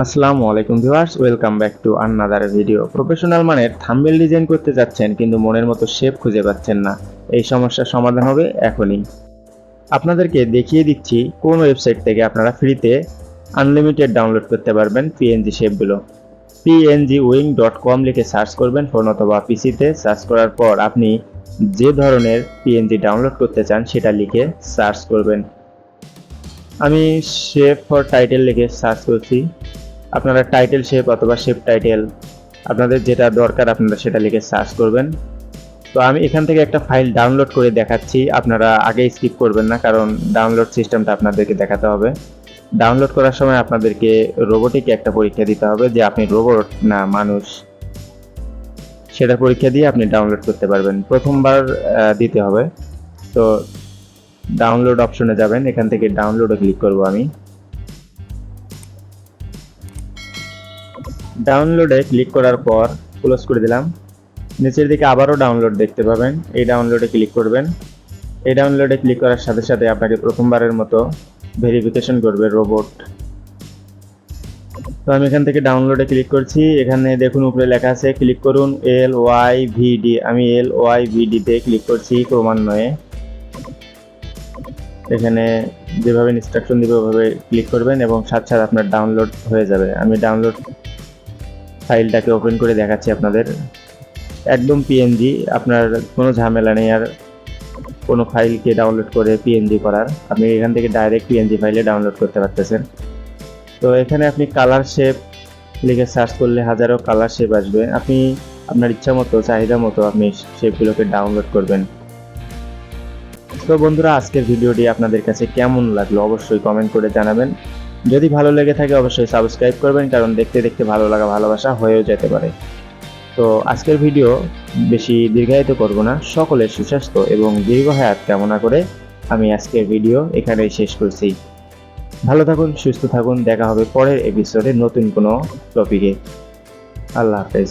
আসসালামু আলাইকুম viewers, welcome back to another video. Professional মানের থাম্বনেল ডিজাইন করতে যাচ্ছেন কিন্তু মনের মতো শেপ খুঁজে পাচ্ছেন না। এই সমস্যার সমাধান হবে এখনই। আপনাদেরকে দেখিয়ে দিচ্ছি কোন ওয়েবসাইট থেকে আপনারা ফ্রিতে আনলিমিটেড ডাউনলোড করতে পারবেন পিএনজি শেপগুলো। PNGWING.com লিখে সার্চ করবেন ফোন অথবা পিসিতে। সার্চ করার পর আপনি যে ধরনের পিএনজি ডাউনলোড করতে চান সেটা লিখে সার্চ করবেন। আমি শেপ ফর টাইটেল লিখে সার্চ করছি। আপনারা টাইটেল শেপ অথবা শেপ টাইটেল আপনাদের যেটা দরকার আপনারা সেটা লিখে সার্চ করবেন। তো আমি এখান থেকে একটা ফাইল ডাউনলোড করে দেখাচ্ছি, আপনারা আগে স্কিপ করবেন না, কারণ ডাউনলোড সিস্টেমটা আপনাদেরকে দেখাতে হবে। ডাউনলোড করার সময় আপনাদেরকে রোবটিক একটা পরীক্ষা দিতে হবে যে আপনি রোবট না মানুষ, সেটা পরীক্ষা দিয়ে আপনি ডাউনলোড করতে পারবেন। প্রথমবার দিতে হবে। তো ডাউনলোড অপশনে যাবেন, এখান থেকে ডাউনলোডে ক্লিক করব। আমি ডাউনলোডে ক্লিক করার পর ক্লোজ করে দিলাম। নিচের দিকে আবারও ডাউনলোড দেখতে পাবেন, এই ডাউনলোডে ক্লিক করবেন। এই ডাউনলোডে ক্লিক করার সাথে সাথে আপনাকে প্রথমবারের মতো ভেরিফিকেশন করবে রোবট। তো আমি এখান থেকে ডাউনলোডে ক্লিক করছি। এখানে দেখুন উপরে লেখা আছে ক্লিক করুন LYVD। আমি LYVD তে ক্লিক করছি ক্রমান্বয়ে। এখানে যেভাবে ইনস্ট্রাকশন দিবে ওভাবে ক্লিক করবেন এবং সাথে সাথে আপনার ডাউনলোড হয়ে যাবে। আমি ডাউনলোড ফাইলটাকে ওপেন করে দেখাচ্ছি আপনাদের। একদম পিএনজি, আপনার কোনো ঝামেলা নেই আর কোনো ফাইলকে ডাউনলোড করে পিএনজি করার। আপনি এখান থেকে ডাইরেক্ট পিএনজি ফাইলে ডাউনলোড করতে পারতেছেন। তো এখানে আপনি কালার শেপ লিখে সার্চ করলে হাজারো কালার শেপ আসবে। আপনি আপনার ইচ্ছা মতো চাহিদা মতো আপনি শেপগুলোকে ডাউনলোড করবেন। তো বন্ধুরা, আজকের ভিডিওটি আপনাদের কাছে কেমন লাগলো অবশ্যই কমেন্ট করে জানাবেন। যদি ভালো লেগে থাকে অবশ্যই সাবস্ক্রাইব করবেন, কারণ দেখতে দেখতে ভালো লাগা ভালোবাসা হয়েও যেতে পারে। তো আজকের ভিডিও বেশি দীর্ঘায়িত করব না। সকলের সুস্বাস্থ্য এবং দীর্ঘ হায়াত কামনা করে আমি আজকের ভিডিও এখানেই শেষ করছি। ভালো থাকুন, সুস্থ থাকুন, দেখা হবে পরের এপিসোডে নতুন কোনো টপিকে। আল্লাহ হাফেজ।